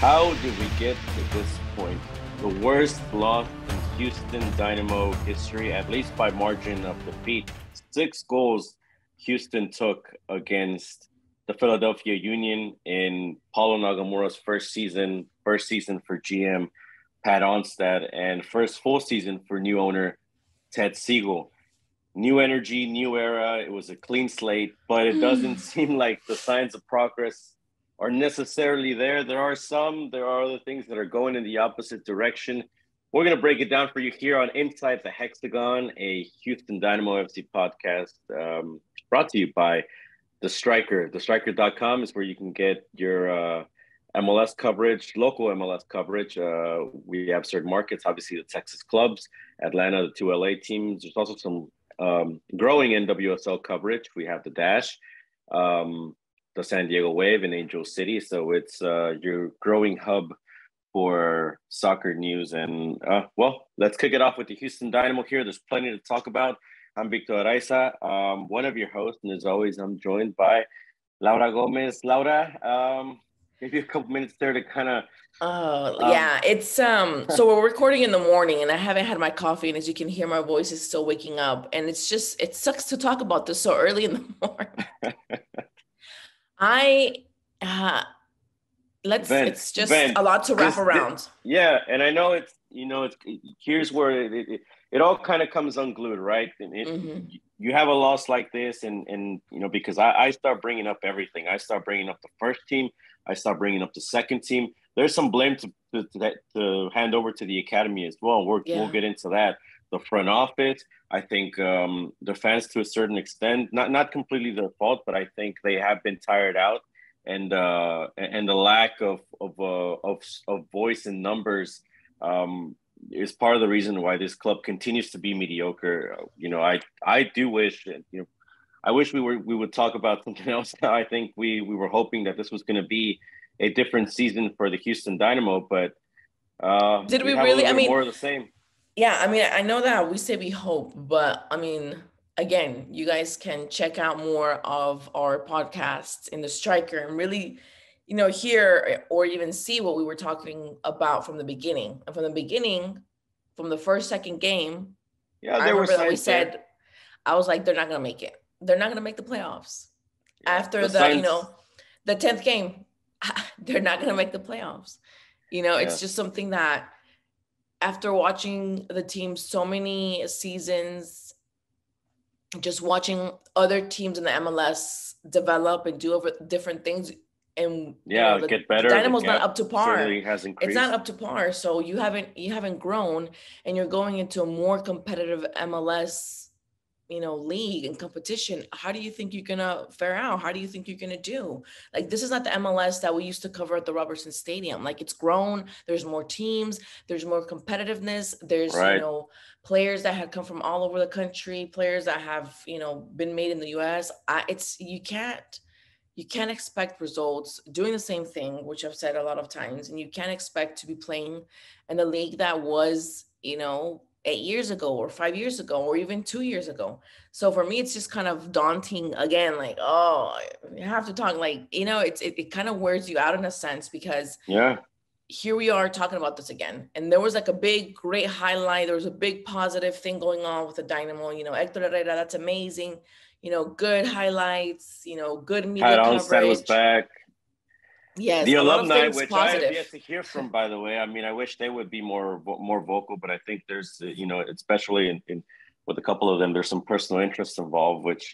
How did we get to this point? The worst loss in Houston Dynamo history, at least by margin of defeat. 6 goals Houston took against the Philadelphia Union in Paulo Nagamura's first season for GM Pat Onstad, and first full season for new owner Ted Siegel. New energy, new era. It was a clean slate, but it doesn't seem like the signs of progress are necessarily there. There are other things that are going in the opposite direction. We're going to break it down for you here on Inside the Hexagon, a Houston Dynamo FC podcast brought to you by The Striker. TheStriker.com is where you can get your MLS coverage, local MLS coverage. We have certain markets, obviously the Texas clubs, Atlanta, the two LA teams. There's also some growing NWSL coverage. We have the Dash, the San Diego Wave, and Angel City. So it's your growing hub for soccer news. And well, let's kick it off with the Houston Dynamo here. There's plenty to talk about. I'm Victor Araiza, one of your hosts, and as always, I'm joined by Laura Gomez. Laura, maybe a couple minutes there to kind of yeah, it's so we're recording in the morning and I haven't had my coffee, and as you can hear, my voice is still waking up, and it sucks to talk about this so early in the morning. It's just a lot to wrap around. Yeah, and I know it's here's where it all kind of comes unglued, right? And you have a loss like this, and because I start bringing up everything. I start bringing up the first team. I start bringing up the second team. There's some blame to hand over to the academy as well. We'll get into that. The front office, I think the fans, to a certain extent, not completely their fault, but I think they have been tired out, and the lack of voice and numbers is part of the reason why this club continues to be mediocre. I do wish, I wish we would talk about something else. I think we were hoping that this was going to be a different season for the Houston Dynamo, but did we really? I mean, more of the same. Yeah, I mean, I know that we say we hope, but I mean, again, you guys can check out more of our podcasts in The Striker and really, hear or even see what we were talking about from the beginning. And from the first, second game, I remember that we said, I was like, they're not going to make it. They're not going to make the playoffs. Yeah, after the 10th game, they're not going to make the playoffs. It's just something that, after watching the team so many seasons, just watching other teams in the MLS develop and do different things, and get better. The Dynamo's not up to par. It's not up to par. So you haven't grown, and you're going into a more competitive MLS, league and competition. How do you think you're gonna fare out? How do you think you're gonna do? Like, this is not the MLS that we used to cover at the Robertson Stadium. Like, it's grown. There's more teams. There's more competitiveness. There's players that have come from all over the country. Players that have been made in the U.S. You can't expect results doing the same thing, which I've said a lot of times, and you can't expect to be playing in a league that was 8 years ago or 5 years ago or even 2 years ago. So for me, it's just kind of daunting again, like, oh, you have to talk, like, it kind of wears you out in a sense, because here we are talking about this again. And there was like a big, great highlight. There was a big positive thing going on with the Dynamo, Hector Herrera, that's amazing. Good highlights, good media coverage. Pat Onstad was back. Yes, the alumni, which positive. I have yet to hear from, by the way. I mean, I wish they would be more vocal, but I think there's, especially in with a couple of them, there's some personal interests involved, which,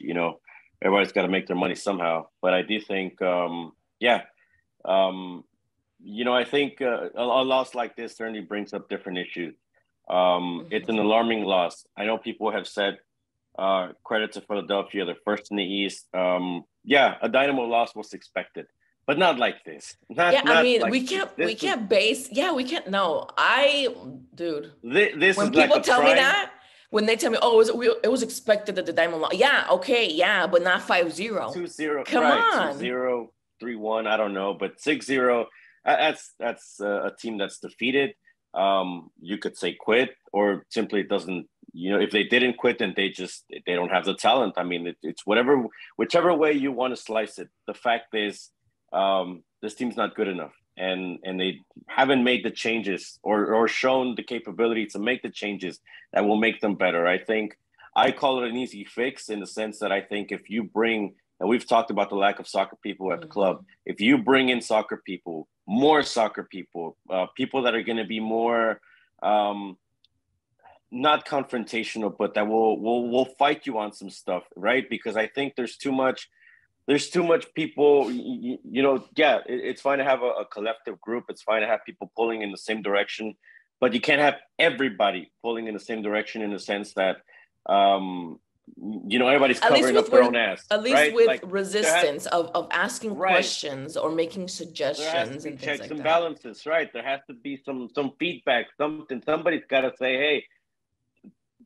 everybody's got to make their money somehow. But I do think, I think a loss like this certainly brings up different issues. It's an alarming loss. I know people have said, credit to Philadelphia, they're first in the East. A Dynamo loss was expected. But not like this. We can't. No, This when is people like tell me that, when they tell me, oh, it was expected that the Dynamo lost. Yeah, okay, yeah, but not 5-0. 2-0. Come on. 2-0, 3-1, I don't know. But 6-0, that's a team that's defeated. You could say quit, or simply doesn't, if they didn't quit, then they don't have the talent. I mean, it's whichever way you want to slice it. The fact is, this team's not good enough. and they haven't made the changes or shown the capability to make the changes that will make them better. I think I call it an easy fix in the sense that I think if you bring, and we've talked about the lack of soccer people at the club, if you bring in soccer people, more soccer people, people that are going to be more not confrontational, but that will fight you on some stuff, right? Because I think there's too much people, yeah, it's fine to have a collective group. It's fine to have people pulling in the same direction, but you can't have everybody pulling in the same direction in the sense that, everybody's covering up their own ass. At least right? with like, resistance of asking right. questions or making There has to suggestions be and things checks like and that. balances, right? There has to be some feedback, something. Somebody's got to say, hey,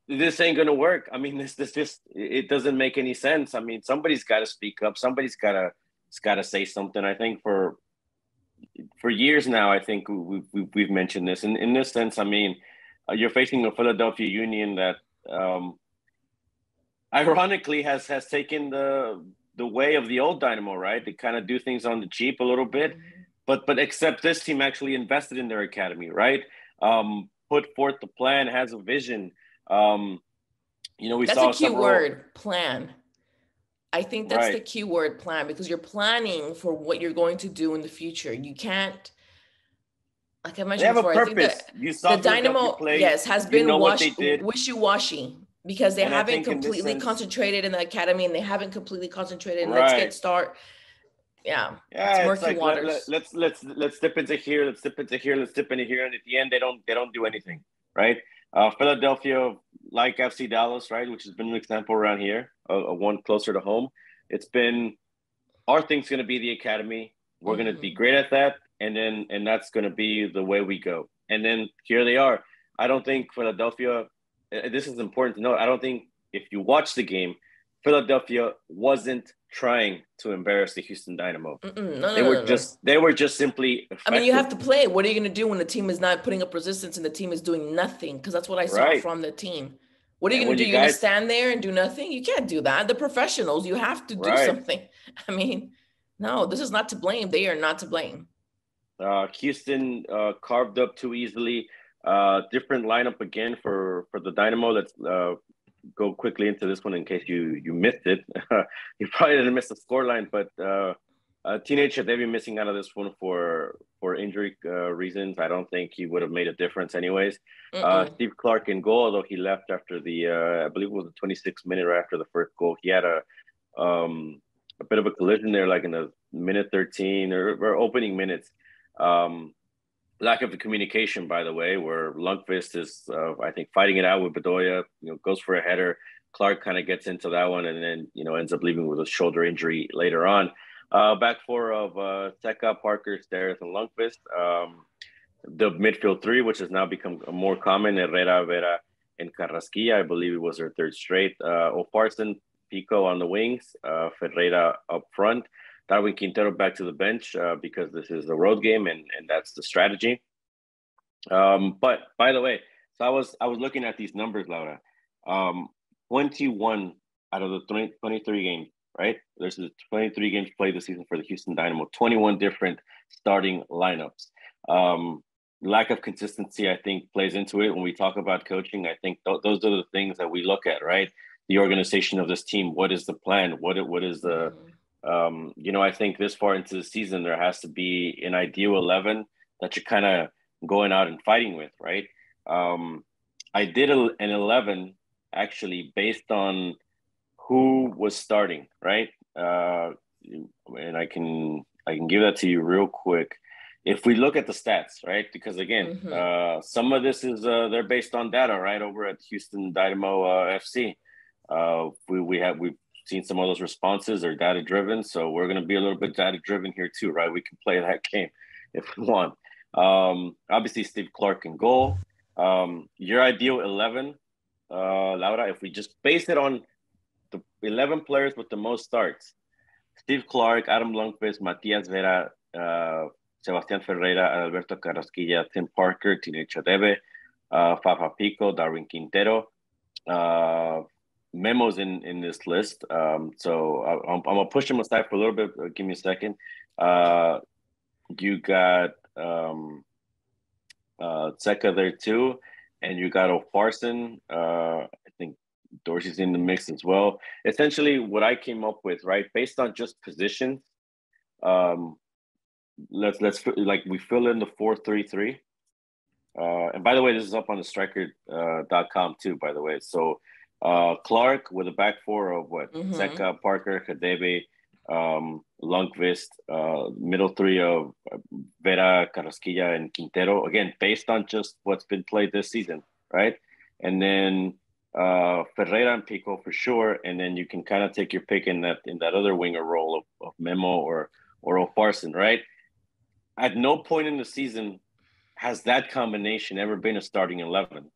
this ain't gonna work. I mean, this just it doesn't make any sense. I mean, somebody's got to speak up. Somebody's got to say something. I think for years now, I think we've mentioned this. And in this sense, I mean, you're facing a Philadelphia Union that, ironically, has taken the way of the old Dynamo, right? They kind of do things on the cheap a little bit, but except this team actually invested in their academy, right? Put forth the plan, has a vision. We that's saw a key word, plan. I think that's the key word, plan, because you're planning for what you're going to do in the future. You can't, like I mentioned before, I think that the Dynamo, yes, has been wishy-washy because they haven't completely concentrated in the academy and they haven't completely concentrated in let's get start. Yeah, it's murky waters. Let's dip into here, let's dip into here, let's dip into here, and at the end they don't do anything, right? Philadelphia, like FC Dallas, right, which has been an example around here, one closer to home. It's been, our thing's going to be the academy. We're going to be great at that, and that's going to be the way we go. And then here they are. I don't think Philadelphia, this is important to note, I don't think if you watch the game, Philadelphia wasn't trying to embarrass the Houston Dynamo. They were just simply effective. I mean, you have to play. What are you going to do when the team is not putting up resistance and the team is doing nothing? Because that's what I saw from the team. What are you going to do? You're going to stand there and do nothing? You can't do that. The professionals, you have to do something. I mean, no, this is not to blame. They are not to blame. Houston carved up too easily. Different lineup again for the Dynamo. Let's go quickly into this one in case you missed it. You probably didn't miss the scoreline, but Teenage Hadebe missing out of this one for injury reasons. I don't think he would have made a difference anyways. Steve Clark in goal, although he left after the I believe it was the 26th minute or after the first goal. He had a bit of a collision there, like in the minute 13 or opening minutes. Lack of communication, by the way, where Lundqvist is, I think, fighting it out with Bedoya, goes for a header. Clark kind of gets into that one and then, ends up leaving with a shoulder injury later on. Back four of Teka, Parker, Steres, and Lundqvist. The midfield three, which has now become more common, Herrera, Vera, and Carrasquilla. I believe it was their third straight. O'Farson, Pico on the wings, Ferreira up front. Darwin Quintero back to the bench because this is a road game and that's the strategy. But by the way, so I was looking at these numbers, Laura. 21 out of the 23 games, right? There's 23 games played this season for the Houston Dynamo. 21 different starting lineups. Lack of consistency, I think, plays into it. When we talk about coaching, I think those are the things that we look at, right? The organization of this team. What is the plan? What is the I think this far into the season, there has to be an ideal 11 that you're kind of going out and fighting with, right? I did an 11 actually based on who was starting, right? And I can give that to you real quick. If we look at the stats, right? Because again, some of this is they're based on data, right? Over at Houston Dynamo FC, we've seen some of those responses are data driven, so we're going to be a little bit data driven here too, right? We can play that game if we want. Obviously, Steve Clark in goal. Your ideal 11, Laura, if we just base it on the 11 players with the most starts: Steve Clark, Adam Lundqvist, Matias Vera, Sebastian Ferreira, Alberto Carrasquilla, Tim Parker, Teenage Hadebe, Fafa Pico, Darwin Quintero. Memos in this list. So I'm gonna push them aside for a little bit. Give me a second. You got Zeca there too, and you got O'Farson. I think Dorsey's in the mix as well. Essentially, what I came up with, right, based on just positions, um, let's like we fill in the 4-3-3. And by the way, this is up on the striker.com too, by the way. So Clark with a back four of what? Zeca, Parker, Kadebe, Lundqvist, middle three of Vera, Carrasquilla, and Quintero. Again, based on just what's been played this season, right? And then Ferreira and Pico for sure. And then you can kind of take your pick in that other winger role of Memo or O'Farson, right? At no point in the season has that combination ever been a starting 11.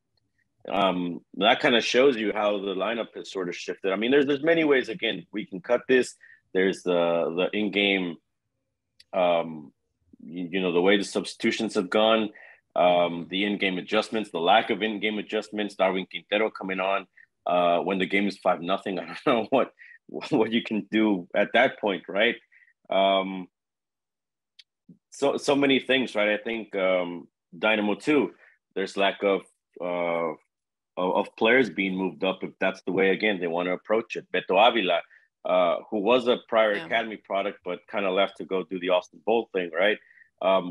That kind of shows you how the lineup has sort of shifted. I mean, there's many ways. Again, we can cut this. There's the in-game, the way the substitutions have gone, the in-game adjustments, the lack of in-game adjustments. Darwin Quintero coming on when the game is 5-0. I don't know what you can do at that point, right? So many things, right? I think Dynamo too. There's lack of players being moved up if that's the way again they want to approach it. Beto Avila, who was a prior academy product but kind of left to go do the Austin Bolt thing, right?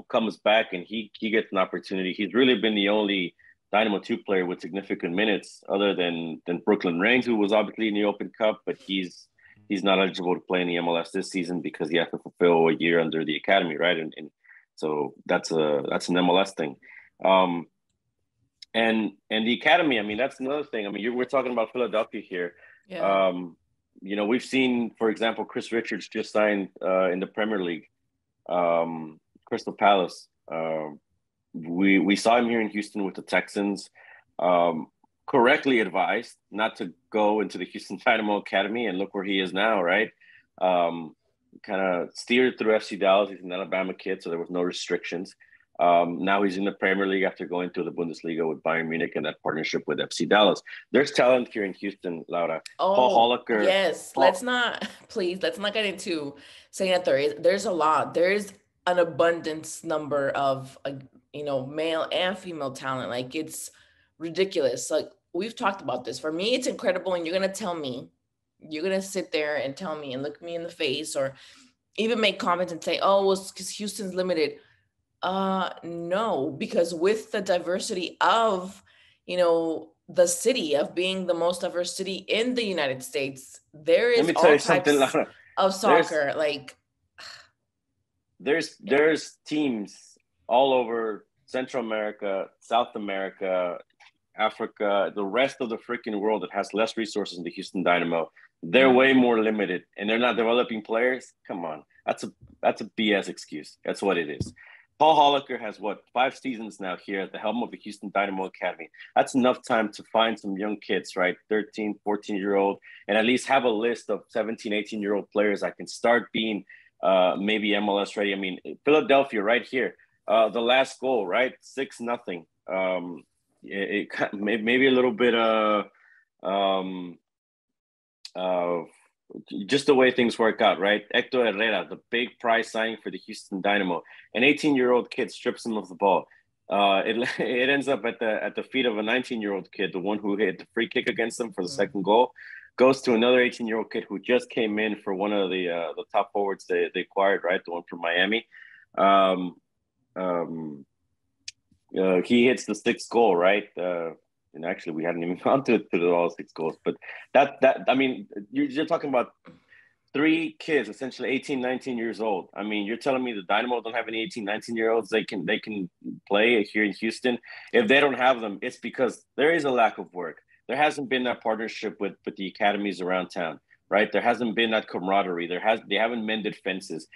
Comes back and he gets an opportunity. He's really been the only Dynamo 2 player with significant minutes other than Brooklyn Reigns, who was obviously in the Open Cup, but he's not eligible to play in the MLS this season because he has to fulfill a year under the academy, right? And so that's an MLS thing. And the academy, I mean, that's another thing. I mean, we're talking about Philadelphia here. Yeah. We've seen, for example, Chris Richards just signed in the Premier League, Crystal Palace. We saw him here in Houston with the Texans. Correctly advised not to go into the Houston Dynamo Academy, and look where he is now, right? Kind of steered through FC Dallas. He's an Alabama kid, so there was no restrictions. Now he's in the Premier League after going to the Bundesliga with Bayern Munich and that partnership with FC Dallas. There's talent here in Houston, Laura. Paul Holliker. Yes, let's not get into saying that there's a lot. There's an abundance number of male and female talent. Like, it's ridiculous. Like, we've talked about this. For me, it's incredible. And you're going to sit there and tell me and look me in the face or even make comments and say, oh, well, because Houston's limited. No, because with the diversity of, the city, of being the most diverse city in the United States, there is all types of soccer. There's teams all over Central America, South America, Africa, the rest of the freaking world that has less resources than the Houston Dynamo. They're way more limited, and they're not developing players. Come on, that's a BS excuse. That's what it is. Paul Holliker has 5 seasons now here at the helm of the Houston Dynamo Academy. That's enough time to find some young kids, right? 13, 14-year-old, and at least have a list of 17, 18-year-old players that can start being maybe MLS ready. I mean, Philadelphia right here, the last goal, right? 6-0. It maybe a little bit just the way things work out, right? Hector Herrera, the big prize signing for the Houston Dynamo, an 18-year-old kid strips him of the ball. It ends up at the feet of a 19-year-old kid, the one who hit the free kick against them for the second goal, goes to another 18-year-old kid who just came in for one of the top forwards they acquired, right? The one from Miami. He hits the 6th goal, right? And actually, we hadn't even gone to all 6 goals. But that I mean, you're talking about 3 kids, essentially 18, 19 years old. I mean, you're telling me the Dynamo don't have any 18, 19-year-olds they can play here in Houston? If they don't have them, it's because there is a lack of work. There hasn't been that partnership with the academies around town, right? There hasn't been that camaraderie. They haven't mended fences.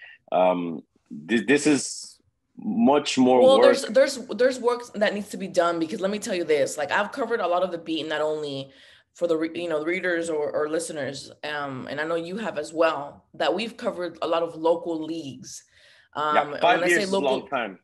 This is much more work. There's work that needs to be done, because let me tell you this, like, I've covered a lot of the beat, not only for the readers or listeners, and I know you have as well, that we've covered a lot of local leagues. 5 years is a long time.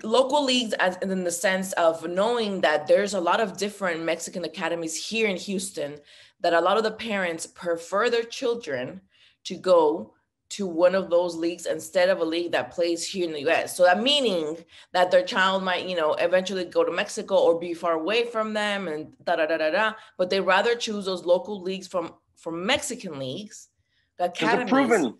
Local leagues, as in the sense of knowing that there's a lot of different Mexican academies here in Houston, that a lot of the parents prefer their children to go to one of those leagues instead of a league that plays here in the US. So that meaning that their child might, eventually go to Mexico or be far away from them and da da da da da. But they rather choose those local leagues from Mexican leagues, Because they're academies. proven.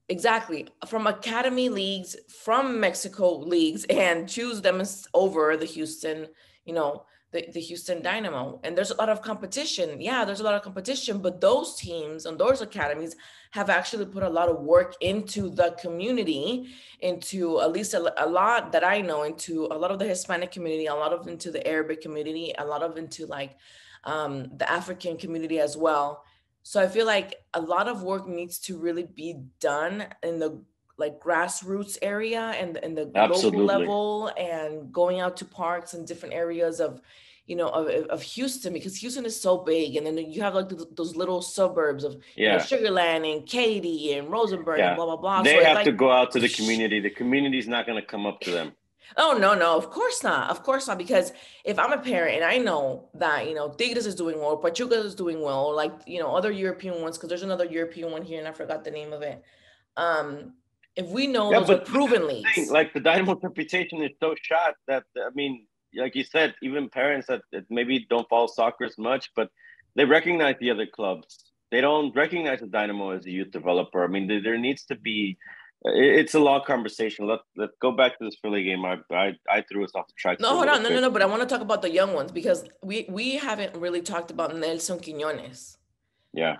Exactly. From academy leagues, from Mexico leagues, and choose them over the Houston, the Houston Dynamo. And there's a lot of competition. Yeah, there's a lot of competition, but those teams and those academies have actually put a lot of work into the community, into at least a lot that I know, into a lot of the Hispanic community, a lot of into the Arabic community, a lot of into like the African community as well. So I feel like a lot of work needs to really be done in the like grassroots area and in the local Absolutely. level, and going out to parks and different areas of, of Houston, because Houston is so big. And then you have like those little suburbs of, Sugar Land and Katy and Rosenberg and blah, blah, blah. They have to go out to the community. The community's not going to come up to them. Oh, no, of course not. Of course not. Because if I'm a parent and I know that, Tigres is doing well, Pachuca is doing well, like, other European ones, because there's another European one here and I forgot the name of it. If we know those are proven leagues. Like the Dynamo's reputation is so shot that, I mean, like you said, even parents that maybe don't follow soccer as much, but they recognize the other clubs. They don't recognize the Dynamo as a youth developer. I mean, there needs to be. It's a long conversation. Let's go back to this Philly game. I threw us off the track. No, hold on. No. But I want to talk about the young ones, because we haven't really talked about Nelson Quiñones. Yeah.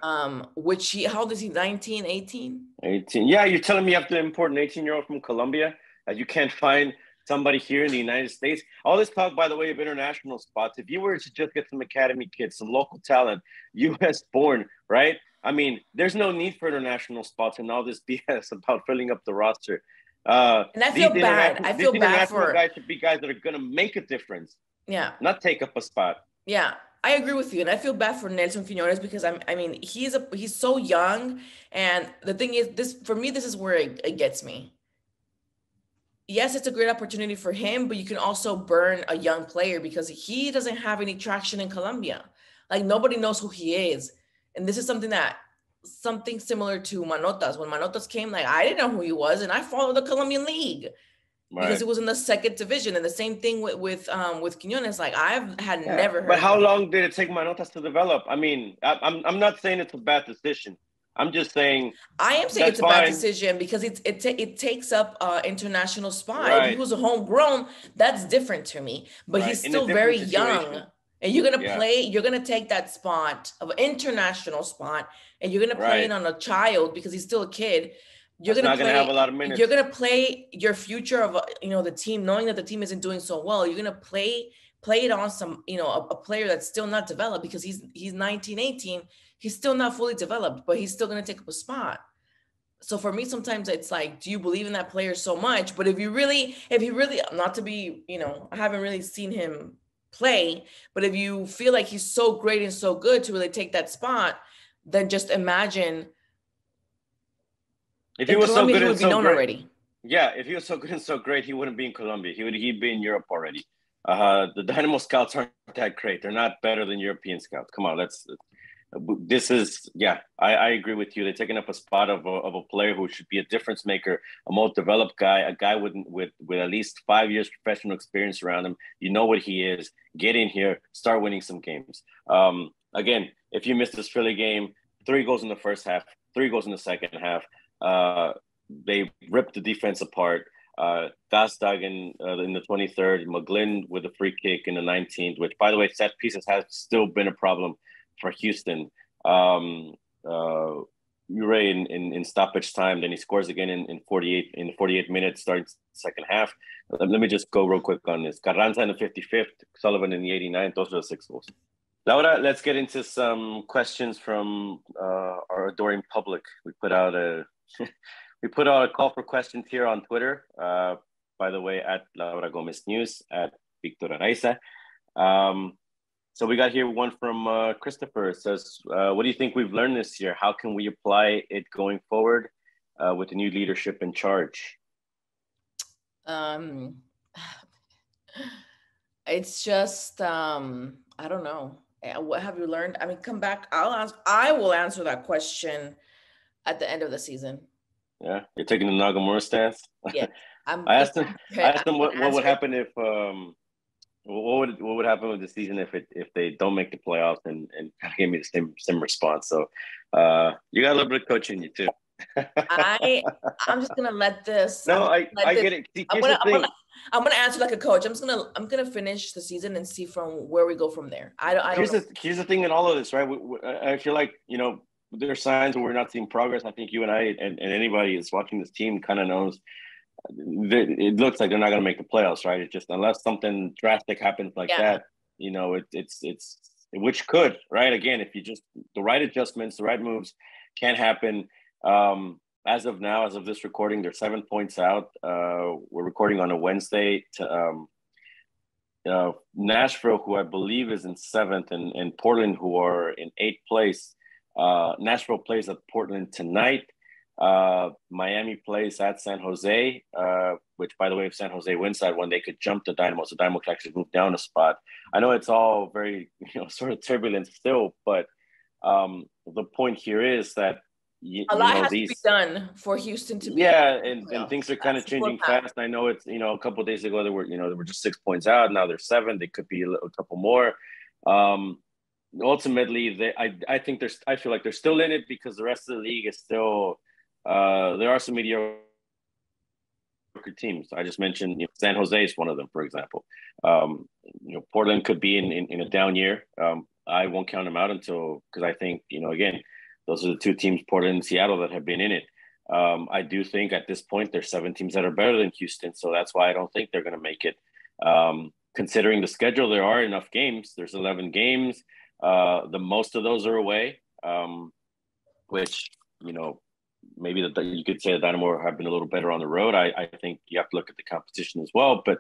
Which how old is he? 19, 18? 18. Yeah, you're telling me you have to import an 18-year-old from Colombia? That you can't find somebody here in the United States? All this talk, by the way, of international spots. If you were to just get some academy kids, some local talent, U.S. born, right? I mean, there's no need for international spots and all this BS about filling up the roster. And I feel bad. I feel bad for guys to be guys that are going to make a difference. Yeah. Not take up a spot. Yeah, I agree with you. And I feel bad for Nelson Quiñones, because he's so young. And the thing is, this is where it gets me. Yes, it's a great opportunity for him, but you can also burn a young player because he doesn't have any traction in Colombia. Like, nobody knows who he is. And this is something similar to Manotas. When Manotas came, like, I didn't know who he was, and I followed the Colombian league because it was in the second division. And the same thing with Quiñones. Like, I've never heard. But how long did it take Manotas to develop? I mean, I'm not saying it's a bad decision. I'm just saying. I am saying it's a bad decision because it takes up international spot. Right. If he was a homegrown, that's different to me. But he's still very young. And you're gonna take that spot of international spot, and you're gonna play it on a child because he's still a kid. You're gonna have a lot of minutes. You're gonna play your future of the team, knowing that the team isn't doing so well. You're gonna play it on some a player that's still not developed because he's 19, 18. He's still not fully developed, but he's still gonna take up a spot. So for me, sometimes it's like, do you believe in that player so much? But if he really, not to be, I haven't really seen him play, but if you feel like he's so great and so good to really take that spot, then just imagine if he was so good and so great already. Yeah, if he was so good and so great, he wouldn't be in Colombia. He'd be in Europe already. The Dynamo scouts aren't that great. They're not better than European scouts. Come on, I agree with you. They're taking up a spot of a player who should be a difference maker, a more developed guy, a guy with at least 5 years professional experience around him. You know what he is. Get in here, start winning some games. Again, if you missed this Philly game, 3 goals in the first half, 3 goals in the second half. They ripped the defense apart. Gazdag in the 23rd, McGlynn with a free kick in the 19th, which, by the way, set pieces has still been a problem for Houston. Ure in stoppage time, then he scores again in 48 minutes, starting second half. Let me just go real quick on this. Carranza in the 55th, Sullivan in the 89th. Those are the 6 goals. Laura, let's get into some questions from our adoring public. We put out a call for questions here on Twitter. By the way, at Laura Gomez News, at Victor Araiza. So we got here one from Christopher. It says, what do you think we've learned this year? How can we apply it going forward with the new leadership in charge? It's just, I don't know. What have you learned? I mean, come back. I will answer that question at the end of the season. Yeah, you're taking the Nagamura stance. Yeah, I if asked him. I I'm asked him gonna what answer would it. happen if what would happen with the season if they don't make the playoffs, and kind of gave me the same response. So you got a little bit of coaching in you too. I I'm just gonna let this. I'm No, gonna I let this. get it. See, I'm here's gonna the I'm gonna thing. I'm gonna answer like a coach. I'm gonna finish the season and see from where we go from there. I don't know. Here's the thing in all of this, right? I feel like there are signs where we're not seeing progress. I think you and I and anybody that's watching this team kind of knows it looks like they're not going to make the playoffs, right? It's just unless something drastic happens like Yeah. that, it's which could, right? Again, if you just the right adjustments, the right moves can happen. As of now, as of this recording, they're 7 points out. We're recording on a Wednesday. Nashville, who I believe is in seventh, and Portland, who are in eighth place. Nashville plays at Portland tonight. Miami plays at San Jose, which, by the way, if San Jose wins that one, they could jump the Dynamo. So Dynamo could actually move down a spot. I know it's all very, sort of turbulent still, but the point here is that A lot has to be done for Houston to be yeah, in the and playoffs. things are kind of That's the changing fact. fast. I know it's a couple of days ago they were just 6 points out. Now they're seven. They could be a couple more. Um, Ultimately, I think I feel like they're still in it because the rest of the league is still there are some mediocre teams. I just mentioned San Jose is one of them, for example. Portland could be in a down year. I won't count them out until because I think again those are the two teams, Portland and Seattle, that have been in it. I do think at this point there's 7 teams that are better than Houston, so that's why I don't think they're going to make it. Considering the schedule, there are enough games. There's 11 games. The most of those are away, which maybe you could say the Dynamo have been a little better on the road. I think you have to look at the competition as well, but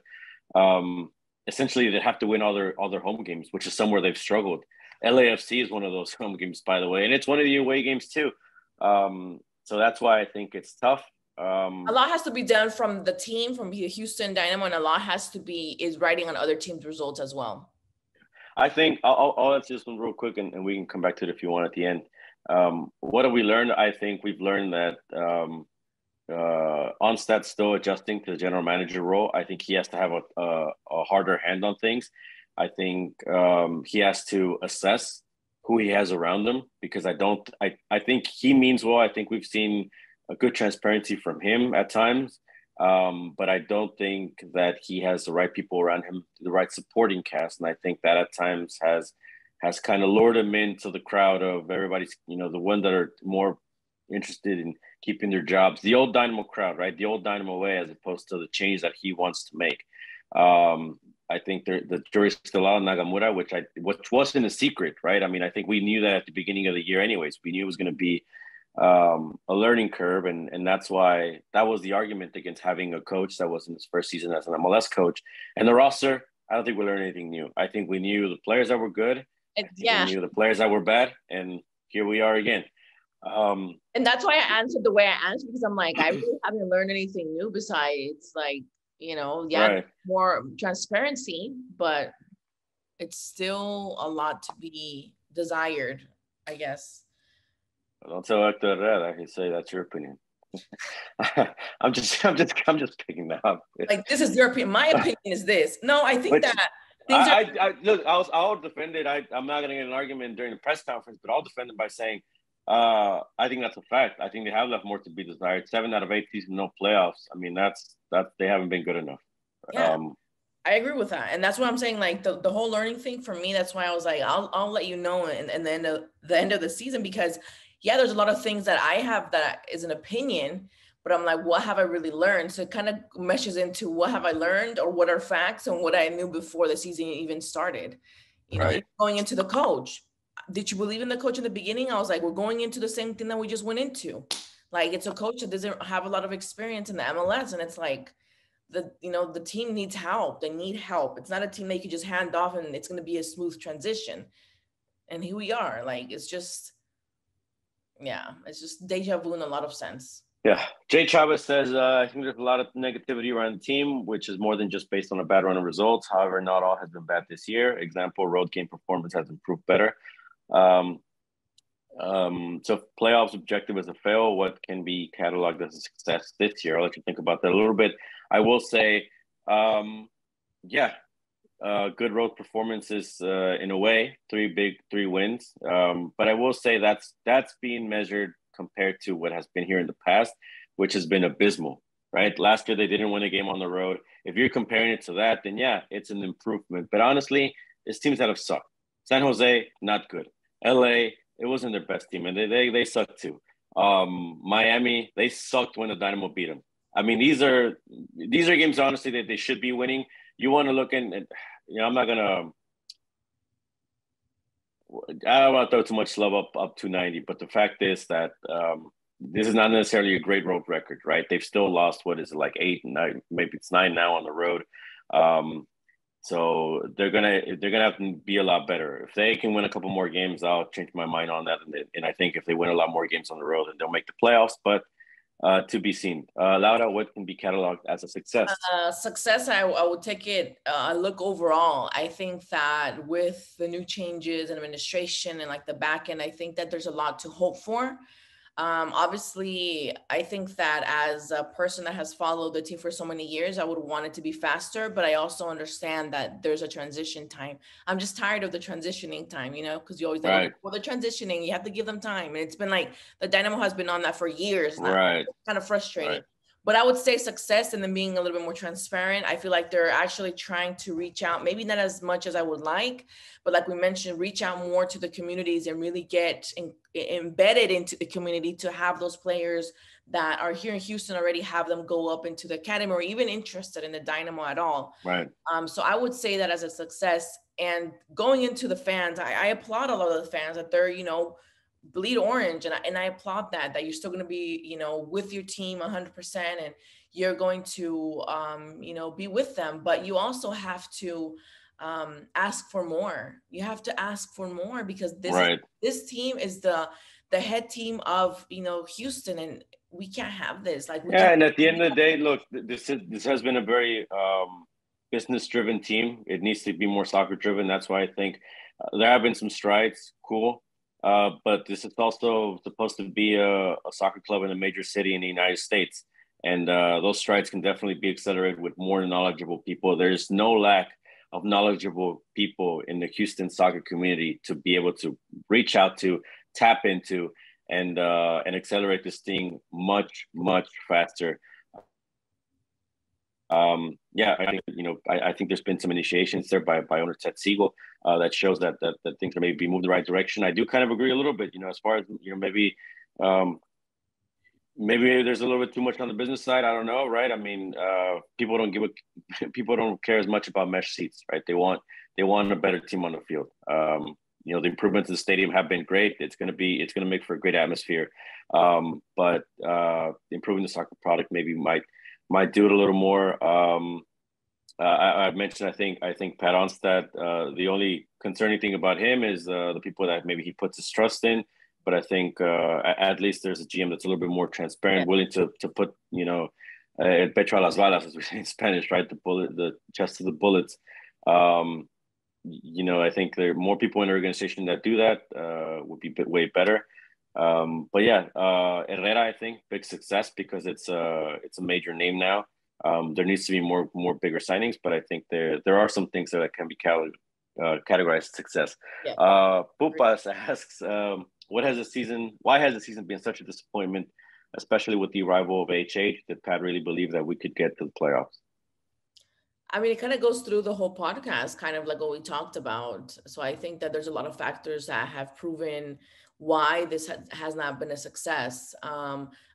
essentially they have to win all their home games, which is somewhere they've struggled. LAFC is one of those home games, by the way, and it's one of the away games too. So that's why I think it's tough. A lot has to be done from the team, from the Houston Dynamo, and a lot has to be is writing on other teams' results as well. I think I'll answer this one real quick, and we can come back to it if you want at the end. What have we learned? I think we've learned that Onstad's still adjusting to the general manager role. I think he has to have a harder hand on things. I think he has to assess who he has around him because I think he means well. I think we've seen a good transparency from him at times. But I don't think that he has the right people around him, the right supporting cast, and I think that at times has kind of lured him into the crowd of everybody's, the one that are more interested in keeping their jobs, the old Dynamo crowd, right? The old Dynamo way, as opposed to the change that he wants to make. I think the jury's still out on Nagamura, which wasn't a secret, right? I mean, I think we knew that at the beginning of the year, anyways. We knew it was going to be a learning curve, and that's why that was the argument against having a coach that was in his first season as an MLS coach. And the roster, I don't think we learned anything new. I think we knew the players that were good. Yeah, we knew the players that were bad, and here we are again. And that's why I answered the way I answered because I'm like, I really haven't learned anything new besides right. more transparency, but it's still a lot to be desired, I guess. Don't tell Hector that. I can say that's your opinion. I'm just picking that up. Like this is your opinion. My opinion is this. No, I think that things look. I'll defend it. I'm not going to get an argument during the press conference, but I'll defend it by saying I think that's a fact. I think they have left more to be desired. 7 out of 8 seasons, no playoffs. I mean, that's they haven't been good enough. Yeah, I agree with that, and that's what I'm saying. Like the whole learning thing for me, that's why I was like, I'll let you know in the end of the season because yeah, there's a lot of things that I have that is an opinion, but I'm like, what have I really learned? So it kind of meshes into what have I learned or what are facts and what I knew before the season even started. Right. Going into the coach. Did you believe in the coach in the beginning? I was like, we're going into the same thing that we just went into. Like it's a coach that doesn't have a lot of experience in the MLS. And it's like the team needs help. They need help. It's not a team that you can just hand off and it's going to be a smooth transition. And here we are. Like, it's just deja vu in a lot of sense. Yeah. Jay Chavez says, I think there's a lot of negativity around the team, which is more than just based on a bad run of results. However, not all has been bad this year. Example, road game performance has improved better. So if playoffs objective is a fail, what can be cataloged as a success this year? I'll let you think about that a little bit. I will say, yeah, good road performances in a way, three wins. But I will say that's being measured compared to what has been here in the past, which has been abysmal. Right, last year they didn't win a game on the road. If you're comparing it to that, then yeah, it's an improvement. But honestly, it's teams that have sucked. San Jose, not good. LA, it wasn't their best team, and they sucked too. Miami, they sucked when the Dynamo beat them. I mean, these are games honestly that they should be winning. You want to look in, you know, I don't want to throw too much love up 290, but the fact is that this is not necessarily a great road record, right? They've still lost what is it, like 8, 9, maybe it's 9 now on the road. So they're gonna have to be a lot better. If they can win a couple more games, I'll change my mind on that. And I think if they win a lot more games on the road, then they'll make the playoffs. But to be seen. Laura, what can be cataloged as a success? Success, I would take it look overall. I think that with the new changes in administration and like the back end, I think that there's a lot to hope for. Obviously, I think that as a person that has followed the team for so many years, I would want it to be faster, but I also understand that there's a transition time. I'm just tired of the transitioning time, you know, because you always think, Right. well, they're transitioning, you have to give them time. And it's been like the Dynamo has been on that for years now. Right. It's kind of frustrating. Right. But I would say success and then being a little bit more transparent. I feel like they're actually trying to reach out, maybe not as much as I would like, but like we mentioned, reach out more to the communities and really get embedded into the community to have those players that are here in Houston already have them go up into the academy or even interested in the Dynamo at all. Right. So I would say that as a success. And going into the fans, I applaud a lot of the fans that they're, you know, bleed orange, and I applaud that you're still going to be, you know, with your team 100%, and you're going to you know, be with them. But you also have to ask for more. You have to ask for more because this team is the head team of, you know, Houston, and we can't have this. Like, yeah, and at the end of the day, look, this has been a very business driven team. It needs to be more soccer driven. That's why I think there have been some strides. Cool. But this is also supposed to be a soccer club in a major city in the United States. And those strides can definitely be accelerated with more knowledgeable people. There's no lack of knowledgeable people in the Houston soccer community to be able to reach out to, tap into, and accelerate this thing much faster. Yeah, I think, you know, I think there's been some initiations there by owner Ted Siegel that shows that things are maybe moving the right direction. I do kind of agree a little bit, you know, as far as, you know, maybe there's a little bit too much on the business side. I don't know, right? I mean, people don't care as much about mesh seats, right? They want a better team on the field. You know, the improvements to the stadium have been great. It's going to make for a great atmosphere. But improving the soccer product maybe might do it a little more. I mentioned, I think Pat Onstad, the only concerning thing about him is the people that maybe he puts his trust in. But I think at least there's a GM that's a little bit more transparent, willing to put, you know, pecho a las balas, as we say in Spanish, right? The chest to the bullets. You know, I think there are more people in the organization that do that would be way better. But yeah, Herrera, I think big success because it's a major name now. There needs to be more bigger signings, but I think there are some things that can be categorized as success. Yeah. Pupas asks, why has the season been such a disappointment, especially with the arrival of HH? Did Pat really believe that we could get to the playoffs? I mean, it kind of goes through the whole podcast, kind of like what we talked about. So I think that there's a lot of factors that have proven why this has not been a success.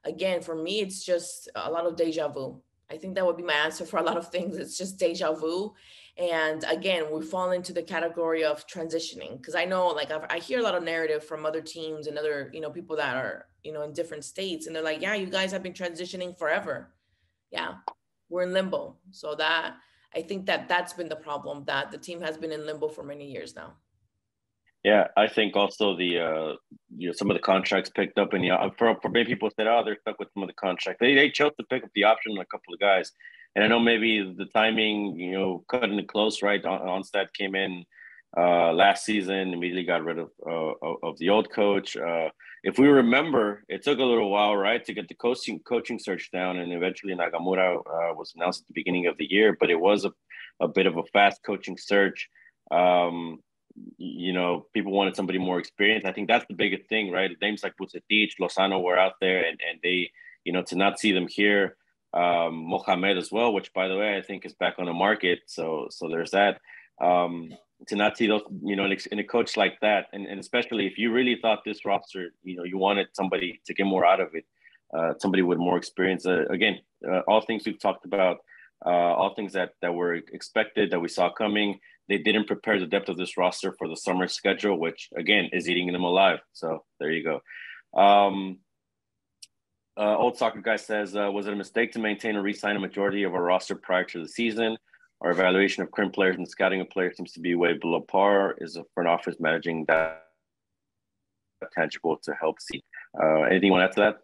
Again, for me, it's just a lot of deja vu. I think that would be my answer for a lot of things. It's just deja vu. And again, we fall into the category of transitioning, because I know, like, I hear a lot of narrative from other teams and other, you know, people that are, you know, in different states, and they're like, yeah, you guys have been transitioning forever. Yeah, we're in limbo. So that, I think that that's been the problem, that the team has been in limbo for many years now. Yeah, I think also the you know, some of the contracts picked up, and for many people said, oh, they're stuck with some of the contract. They chose to pick up the option on a couple of guys, and I know maybe the timing, you know, cutting it close, right? Onstad came in last season. Immediately got rid of the old coach. If we remember, it took a little while, right, to get the coaching search down, and eventually Nagamura was announced at the beginning of the year. But it was a bit of a fast coaching search. People wanted somebody more experienced. I think that's the biggest thing, right? Names like Vucetich, Lozano were out there, and they, to not see them here. Mohamed as well, which, by the way, I think is back on the market. So there's that. To not see those, in a coach like that, and especially if you really thought this roster, you wanted somebody to get more out of it, somebody with more experience. Again, all things we've talked about, all things that were expected, that we saw coming. They didn't prepare the depth of this roster for the summer schedule, which again is eating them alive. So there you go. Old Soccer Guy says, was it a mistake to maintain or re-sign a majority of our roster prior to the season? Our evaluation of current players and scouting of players seems to be way below par. Is the front office managing that tangible to help see? Anything you want to add to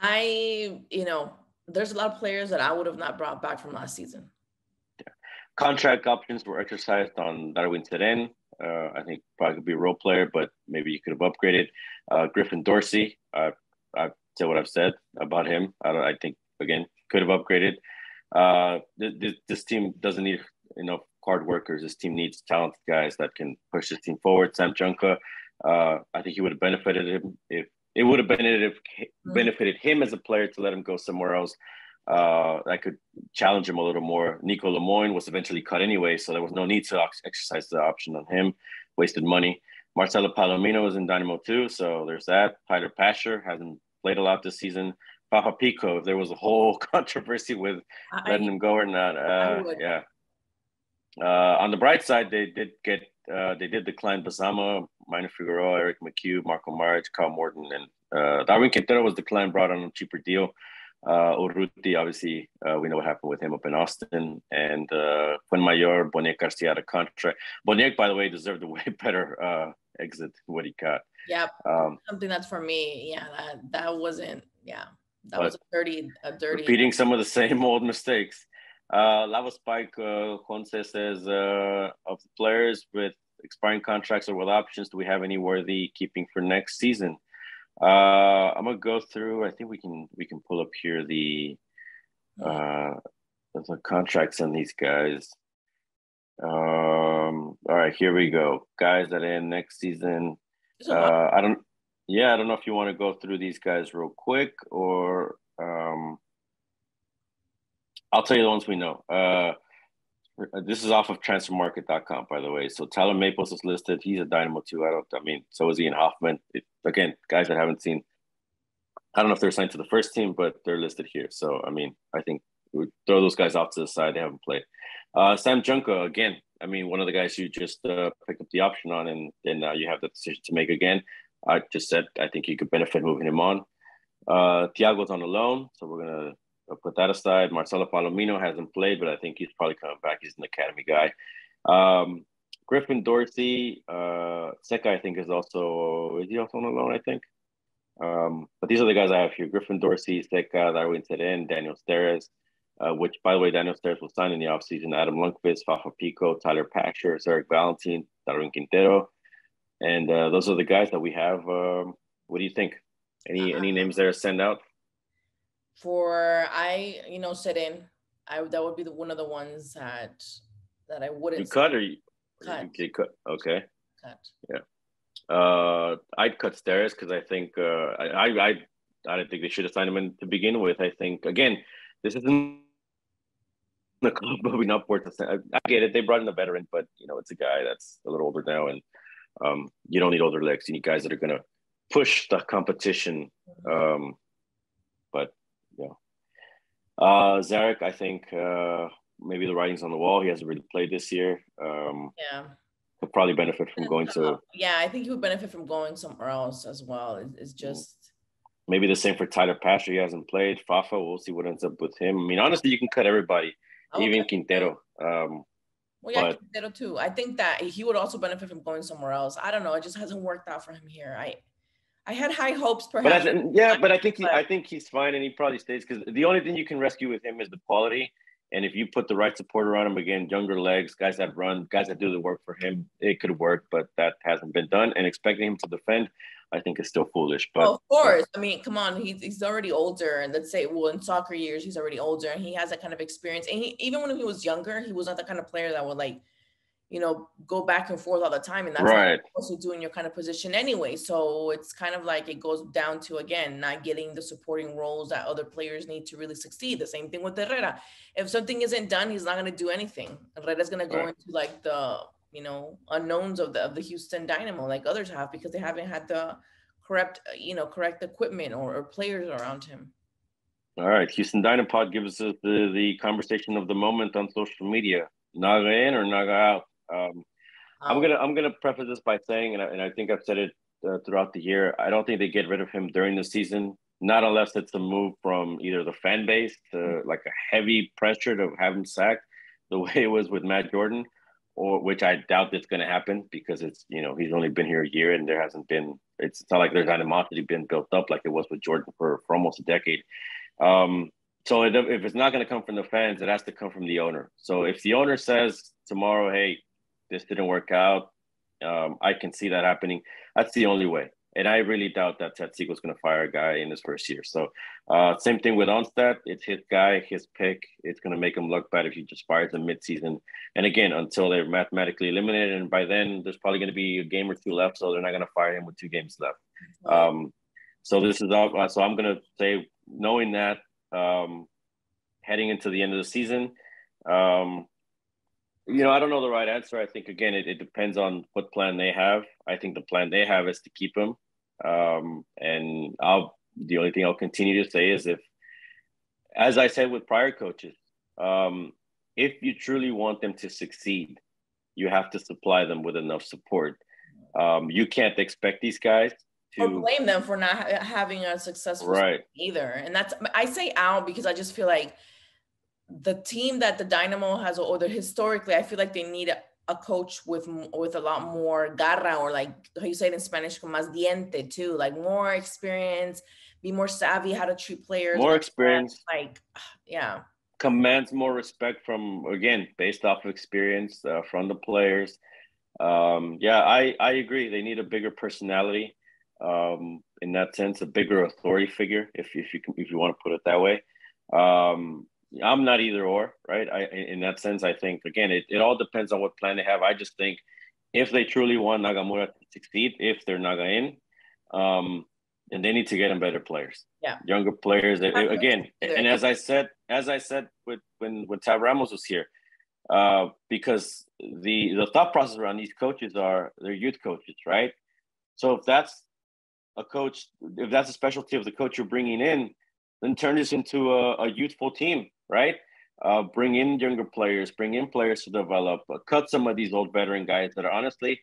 that? There's a lot of players that I would have not brought back from last season. Yeah. Contract options were exercised on Darwin Terén. I think probably could be a role player, but maybe you could have upgraded. Griffin Dorsey, I've said what I've said about him. I think, again, could have upgraded. This team doesn't need enough hard workers. This team needs talented guys that can push this team forward. Sam Junka, I think he would have benefited him if it would have benefited him as a player to let him go somewhere else. I could challenge him a little more. Nico Lemoyne was eventually cut anyway, so there was no need to exercise the option on him. Wasted money. Marcelo Palomino was in Dynamo too, so there's that. Tyler Pasher hasn't played a lot this season. Fafa Pico, there was a whole controversy with letting him go or not. Yeah. On the bright side, they did decline Bazama, Minor Figueroa, Eric McHugh, Marco Maric, Kyle Morton, and Darwin Quintero was declined, brought on a cheaper deal. Urruti, obviously, we know what happened with him up in Austin, and Fuenmayor, Boniek Garcia had a contract. Boniek, by the way, deserved a way better exit than what he got. Yeah, something that's for me. Yeah, that wasn't. Yeah, that was a dirty. Repeating some of the same old mistakes. Lava Spike Jonse says, of the players with expiring contracts or with options, do we have any worthy keeping for next season? I'm gonna go through. I think we can pull up here the contracts on these guys. All right, here we go. Guys that end next season. I don't know if you want to go through these guys real quick, or I'll tell you the ones we know. This is off of transfermarket.com, by the way. So Tyler Maples is listed. He's a Dynamo too. So is Ian Hoffman. Again, guys that haven't seen. I don't know if they're signed to the first team, but they're listed here. So, I think we throw those guys off to the side. They haven't played. Sam Junka, again, one of the guys you just picked up the option on, and then you have the decision to make again. I just said I think you could benefit moving him on. Thiago's on a loan, so we're going to put that aside. Marcelo Palomino hasn't played, but I think he's probably coming back. He's an academy guy. Griffin Dorsey, Seca, I think, is he also on a loan, I think? But these are the guys I have here. Griffin Dorsey, Seca, Darwin Terén, Daniel Steres, which, by the way, Daniel Steres was signed in the offseason. Adam Lundqvist, Fafa Pico, Tyler Pasher, Eric Valentin, Darwin Quintero. And those are the guys that we have. What do you think? Any names there to send out? Sit in. That would be one of the ones that I wouldn't. You cut or you cut? Okay. Cut. Yeah. I'd cut Steres because I think I didn't think they should have signed him in to begin with. I think, again, this isn't the club moving upward. I get it. They brought in a veteran, but it's a guy that's a little older now, and you don't need older legs. You need guys that are going to push the competition. But Zarek, I think maybe the writing's on the wall. He hasn't really played this year. He'll probably benefit from going to. Yeah, I think he would benefit from going somewhere else as well. It's just maybe the same for Tyler Pasher. He hasn't played. Fafa, we'll see what ends up with him. Honestly, you can cut everybody, even Quintero. Quintero too. I think that he would also benefit from going somewhere else. I don't know. It just hasn't worked out for him here. I had high hopes, perhaps. But I think he's fine, and he probably stays because the only thing you can rescue with him is the quality. And if you put the right support around him, again, younger legs, guys that run, guys that do the work for him, it could work, but that hasn't been done. And expecting him to defend, I think is still foolish. But well, of course, I mean, come on, he's already older, and let's say, well, in soccer years, he's already older, and he has that kind of experience. And he, even when he was younger, he was not the kind of player that would like, go back and forth all the time. And that's what right. you're supposed to do in your kind of position anyway. So it's kind of like it goes down to, again, not getting the supporting roles that other players need to really succeed. The same thing with Herrera. If something isn't done, he's not going to do anything. Herrera's going to go into like the, unknowns of the Houston Dynamo, like others have, because they haven't had the correct equipment or players around him. All right. Houston Dynapod gives us the conversation of the moment on social media. Naga in or Naga out? I'm gonna preface this by saying, and I think I've said it throughout the year, I don't think they get rid of him during the season, not unless it's a move from either the fan base to like a heavy pressure to have him sacked, the way it was with Matt Jordan, or which I doubt that's going to happen because it's he's only been here a year and there hasn't been. It's not like there's animosity been built up like it was with Jordan for almost a decade. So if it's not going to come from the fans, it has to come from the owner. So if the owner says tomorrow, hey, this didn't work out, I can see that happening. That's the only way. And I really doubt that Ted Siegel's going to fire a guy in his first year. So same thing with Onstad. It's his guy, his pick. It's going to make him look bad if he just fires him midseason. And again, until they're mathematically eliminated. And by then, there's probably going to be a game or two left. So they're not going to fire him with 2 games left. So this is all. So I'm going to say, knowing that, heading into the end of the season, I don't know the right answer. I think, again, it depends on what plan they have. I think the plan they have is to keep him. And the only thing I'll continue to say is as I said with prior coaches, if you truly want them to succeed, you have to supply them with enough support. You can't expect these guys to blame them for not having a successful season either. And I say out because I just feel like the team that the Dynamo has, or historically, I feel like they need a coach with a lot more garra, or like how you say it in Spanish, con más diente too, like more experience, be more savvy how to treat players. More experience. Yeah. Commands more respect from, again, based off of experience from the players. I agree. They need a bigger personality in that sense, a bigger authority figure, if you want to put it that way. I'm not either or, right? In that sense, I think, again, it all depends on what plan they have. I just think if they truly want Nagamura to succeed, if they're Naga in, then they need to get them better players, younger players. Again, and as I said, when Tab Ramos was here, because the thought process around these coaches they're youth coaches, right? So if that's a specialty of the coach you're bringing in, then turn this into a youthful team, right? Bring in younger players, bring in players to develop, cut some of these old veteran guys that are honestly,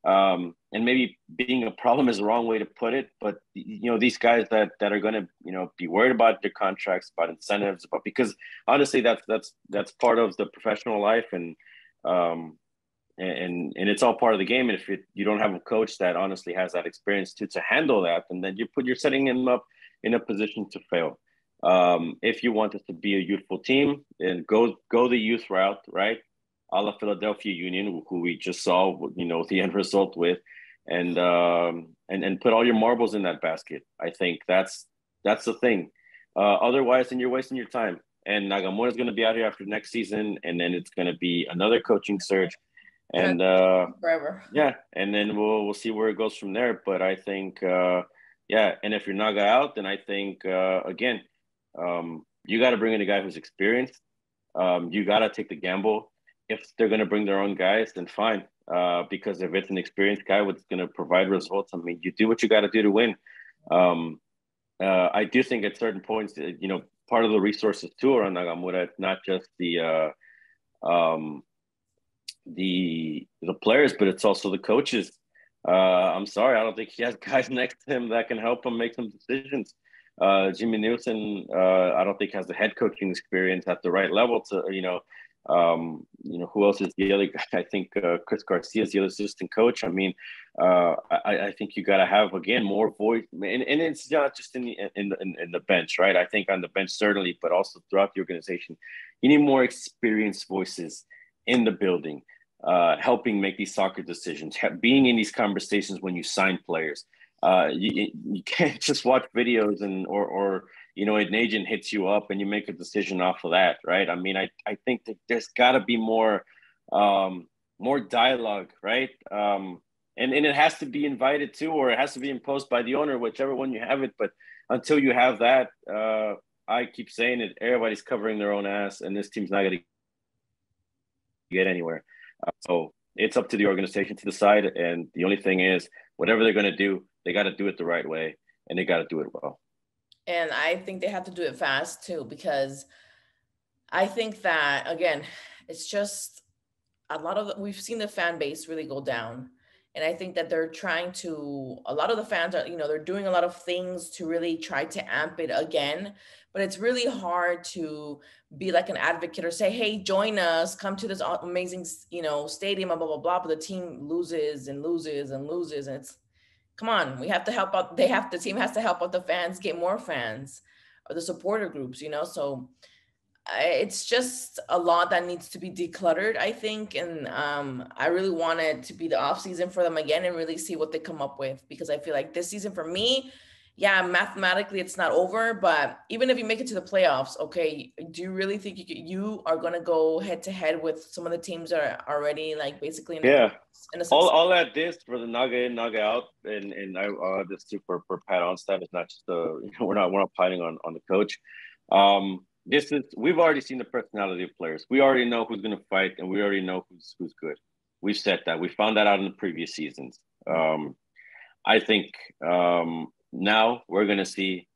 and maybe being a problem is the wrong way to put it, but these guys that are going to be worried about their contracts, about incentives, because honestly that's part of the professional life, and it's all part of the game. And if you don't have a coach that honestly has that experience to handle that, and then you're setting him up in a position to fail. If you want it to be a youthful team, then go the youth route, right? A la Philadelphia Union, who we just saw, the end result with, and put all your marbles in that basket. I think that's the thing. Otherwise, then you're wasting your time. And Nagamura is going to be out here after next season, and then it's going to be another coaching search, and forever. Yeah, and then we'll see where it goes from there. But I think. And if you're Naga out, then I think, again, you got to bring in a guy who's experienced. You got to take the gamble. If they're going to bring their own guys, then fine. Because if it's an experienced guy who's going to provide results, I mean, you do what you got to do to win. I do think at certain points, part of the resources too around Nagamura, it's not just the players, but it's also the coaches. I'm sorry, I don't think he has guys next to him that can help him make some decisions. Jimmy Nielsen, I don't think has the head coaching experience at the right level to Who else is the other guy? I think Chris Garcia is the other assistant coach. I mean, I think you got to have again more voice, and it's not just in the bench, right? I think on the bench certainly, but also throughout the organization, you need more experienced voices in the building, helping make these soccer decisions, being in these conversations when you sign players. You can't just watch videos or an agent hits you up and you make a decision off of that, right? I mean, I think that there's got to be more dialogue, right? And it has to be invited to, or it has to be imposed by the owner, whichever one you have it. But until you have that, I keep saying it, everybody's covering their own ass, and this team's not going to get anywhere. So it's up to the organization to decide. And the only thing is, whatever they're going to do, they got to do it the right way, and they got to do it well. And I think they have to do it fast too, because I think that, again, it's just we've seen the fan base really go down. And I think that they're trying to, a lot of the fans are, they're doing a lot of things to really try to amp it again. But it's really hard to be like an advocate or say, hey, join us, come to this amazing, stadium, blah, blah, blah, blah. But the team loses and loses and loses. And it's, come on, we have to help out. The team has to help out the fans, get more fans, or the supporter groups, so it's just a lot that needs to be decluttered, I think. And I really want it to be the off season for them again and really see what they come up with, because I feel like this season for me, yeah, mathematically it's not over, but even if you make it to the playoffs, okay, do you really think you are going to go head to head with some of the teams that are already like basically in a all at this for the Naga in, Naga out, and I this too for Pat Onstad. It's not just we're not piling on the coach. We've already seen the personality of players. We already know who's going to fight, and we already know who's good. We've said that. We found that out in the previous seasons. I think now we're going to see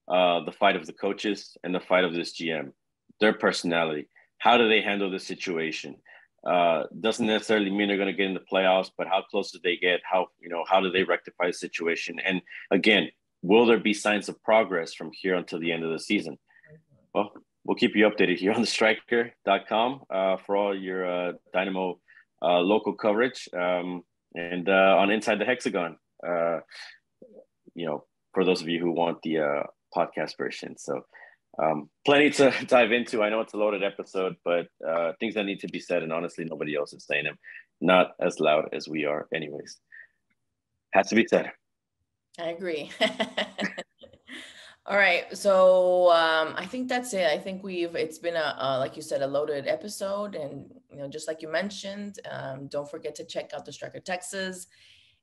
the fight of the coaches and the fight of this GM, their personality. How do they handle the situation? Doesn't necessarily mean they're going to get in the playoffs, but how close do they get? How do they rectify the situation? And again, will there be signs of progress from here until the end of the season? Well, we'll keep you updated here on thestriker.com for all your Dynamo local coverage and on Inside the Hexagon, for those of you who want the podcast version. So plenty to dive into. I know it's a loaded episode, but things that need to be said, and honestly, nobody else is saying them. Not as loud as we are anyways. Has to be said. I agree. All right. So I think that's it. I think it's been like you said, a loaded episode. And, just like you mentioned, don't forget to check out the Striker Texas.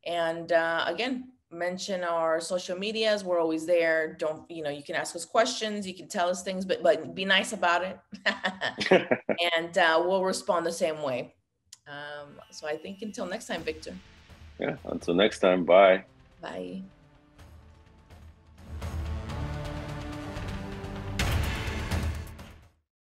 And again, mention our social medias. We're always there. Don't, you can ask us questions. You can tell us things, but be nice about it. And we'll respond the same way. So I think until next time, Victor. Yeah. Until next time. Bye. Bye.